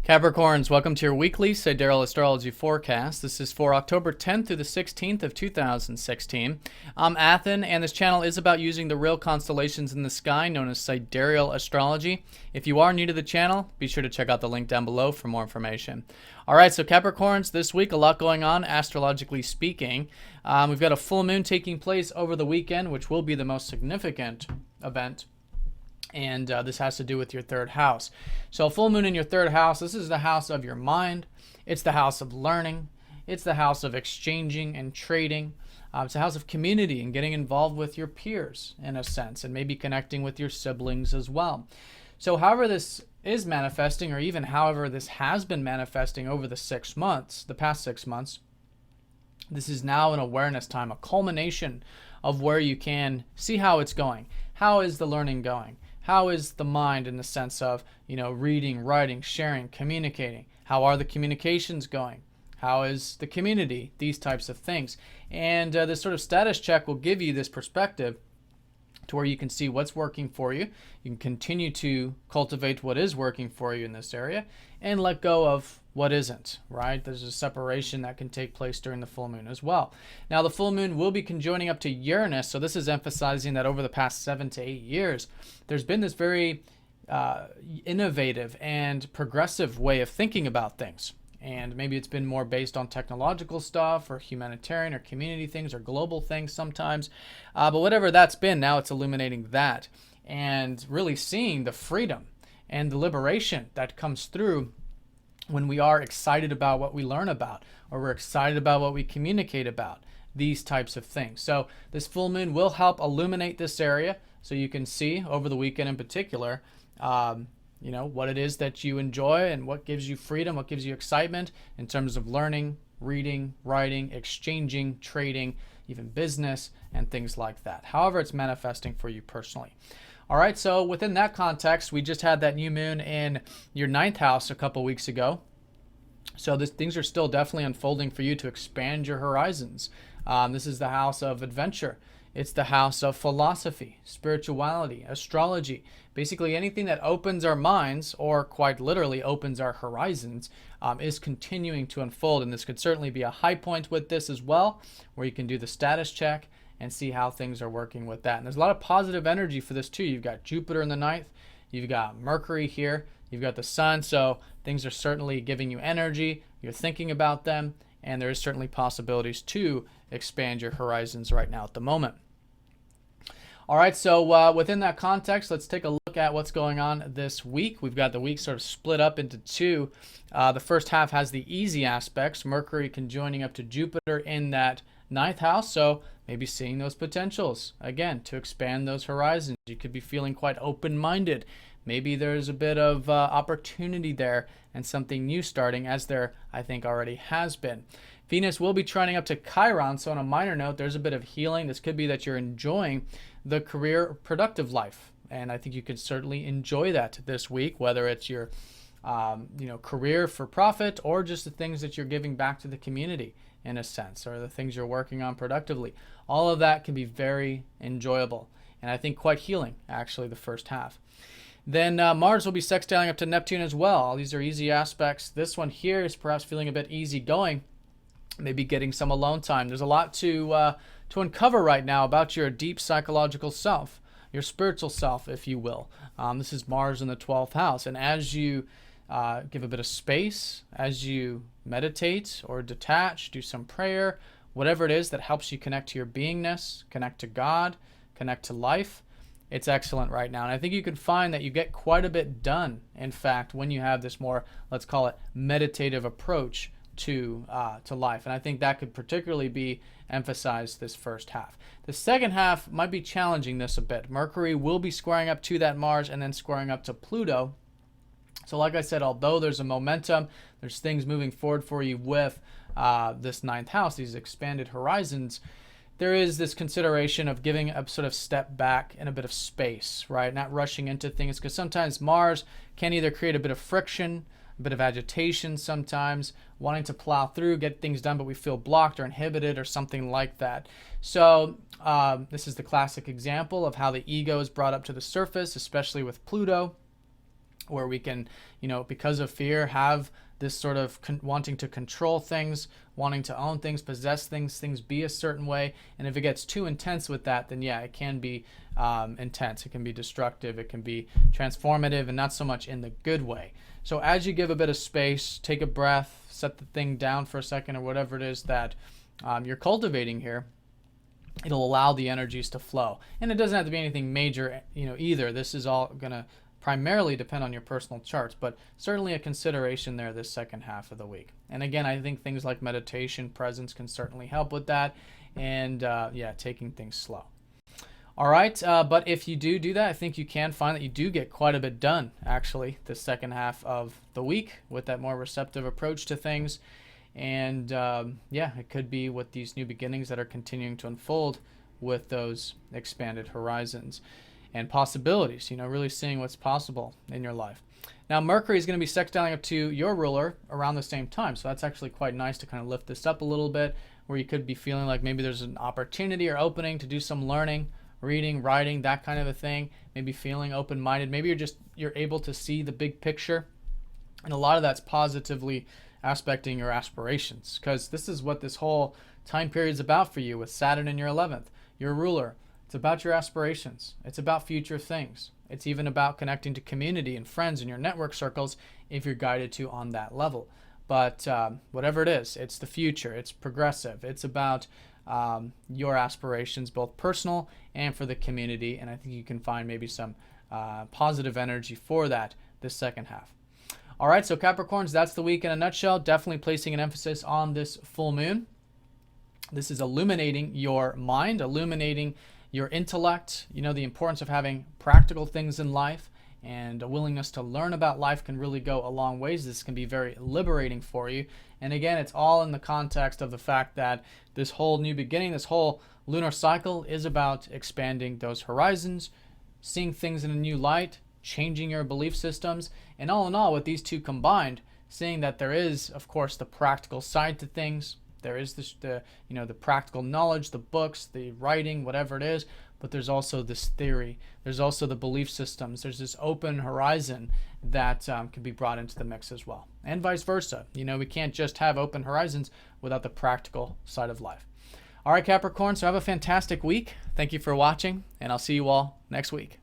Capricorns, welcome to your weekly Sidereal Astrology forecast. This is for October 10th through the 16th of 2016. I'm Athen, and this channel is about using the real constellations in the sky, known as Sidereal Astrology. If you are new to the channel, be sure to check out the link down below for more information. All right, so Capricorns, this week, a lot going on, astrologically speaking. We've got a full moon taking place over the weekend, which will be the most significant event. And this has to do with your third house. So full moon in your third house, this is the house of your mind. It's the house of learning. It's the house of exchanging and trading. It's a house of community and getting involved with your peers in a sense, and maybe connecting with your siblings as well. So however this is manifesting, or even however this has been manifesting over the 6 months, the past 6 months, this is now an awareness time, a culmination of where you can see how it's going. How is the learning going? How is the mind in the sense of, reading, writing, sharing, communicating? How are the communications going? How is the community? These types of things. And this sort of status check will give you this perspective to where you can see what's working for you. You can continue to cultivate what is working for you in this area and let go of what isn't, right? There's a separation that can take place during the full moon as well. Now, the full moon will be conjoining up to Uranus, so this is emphasizing that over the past 7 to 8 years, there's been this very innovative and progressive way of thinking about things. And maybe it's been more based on technological stuff or humanitarian or community things or global things sometimes. But whatever that's been, now it's illuminating that and really seeing the freedom and the liberation that comes through when we are excited about what we learn about, or we're excited about what we communicate about, these types of things. So this full moon will help illuminate this area so you can see over the weekend in particular, what it is that you enjoy and what gives you freedom, what gives you excitement in terms of learning, reading, writing, exchanging, trading, even business, and things like that. However it's manifesting for you personally. All right, so within that context, we just had that new moon in your 9th house a couple weeks ago. So things are still definitely unfolding for you to expand your horizons. This is the house of adventure. It's the house of philosophy, spirituality, astrology, basically anything that opens our minds, or quite literally opens our horizons, is continuing to unfold. And this could certainly be a high point with this as well, where you can do the status check and see how things are working with that. And there's a lot of positive energy for this too. You've got Jupiter in the 9th, you've got Mercury here, you've got the sun, so things are certainly giving you energy, you're thinking about them, and there is certainly possibilities to expand your horizons right now at the moment. All right, so within that context, let's take a look at what's going on this week. We've got the week sort of split up into two. The first half has the easy aspects, Mercury conjoining up to Jupiter in that 9th house, so maybe seeing those potentials, again, to expand those horizons. You could be feeling quite open-minded. Maybe there's a bit of opportunity there and something new starting, as there, I think, already has been. Venus will be trining up to Chiron, so on a minor note, there's a bit of healing. This could be that you're enjoying the career productive life, and I think you could certainly enjoy that this week, whether it's your career for profit or just the things that you're giving back to the community in a sense, or the things you're working on productively. All of that can be very enjoyable, and I think quite healing, actually, the first half. Then Mars will be sextiling up to Neptune as well. These are easy aspects. This one here is perhaps feeling a bit easygoing, maybe getting some alone time. There's a lot to uncover right now about your deep psychological self, your spiritual self, if you will. This is Mars in the 12th house, and as you give a bit of space, as you meditate or detach, do some prayer, whatever it is that helps you connect to your beingness, connect to God, connect to life, it's excellent right now. And I think you can find that you get quite a bit done, in fact, when you have this more, let's call it, meditative approach to life. And I think that could particularly be emphasized this first half. The second half might be challenging this a bit. Mercury will be squaring up to that Mars and then squaring up to Pluto. So like I said, although there's a momentum, there's things moving forward for you with this 9th house, these expanded horizons, there is this consideration of giving a sort of step back and a bit of space, right? Not rushing into things, because sometimes Mars can either create a bit of friction, a bit of agitation sometimes, wanting to plow through, get things done, but we feel blocked or inhibited or something like that. So this is the classic example of how the ego is brought up to the surface, especially with Pluto. where we can, because of fear, have this sort of wanting to control things, wanting to own things, possess things be a certain way. And if it gets too intense with that, then yeah, it can be intense. It can be destructive. It can be transformative, and not so much in the good way. So as you give a bit of space, take a breath, set the thing down for a second, or whatever it is that you're cultivating here, it'll allow the energies to flow. And it doesn't have to be anything major, either. This is all going to primarily depend on your personal charts, but certainly a consideration there this second half of the week. And again, I think things like meditation, presence can certainly help with that, and taking things slow. All right, but if you do that, I think you can find that you do get quite a bit done, actually, the second half of the week with that more receptive approach to things. And it could be with these new beginnings that are continuing to unfold with those expanded horizons and possibilities, really seeing what's possible in your life. Now, Mercury is going to be sextiling up to your ruler around the same time. So that's actually quite nice to kind of lift this up a little bit, where you could be feeling like maybe there's an opportunity or opening to do some learning, reading, writing, that kind of a thing. Maybe feeling open-minded. Maybe you're able to see the big picture. And a lot of that's positively aspecting your aspirations, because this is what this whole time period is about for you with Saturn in your 11th, your ruler. It's about your aspirations. It's about future things. It's even about connecting to community and friends in your network circles if you're guided to on that level. But whatever it is, it's the future. It's progressive. It's about your aspirations, both personal and for the community. And I think you can find maybe some positive energy for that this second half. All right, so Capricorns, that's the week in a nutshell. Definitely placing an emphasis on this full moon. This is illuminating your mind, illuminating your intellect. The importance of having practical things in life, and a willingness to learn about life can really go a long ways. This can be very liberating for you. And again, it's all in the context of the fact that this whole new beginning, this whole lunar cycle is about expanding those horizons, seeing things in a new light, changing your belief systems, and all in all, with these two combined, seeing that there is, of course, the practical side to things. There is the practical knowledge, the books, the writing, whatever it is, but there's also this theory. There's also the belief systems. There's this open horizon that can be brought into the mix as well, and vice versa. We can't just have open horizons without the practical side of life. All right, Capricorn, so have a fantastic week. Thank you for watching, and I'll see you all next week.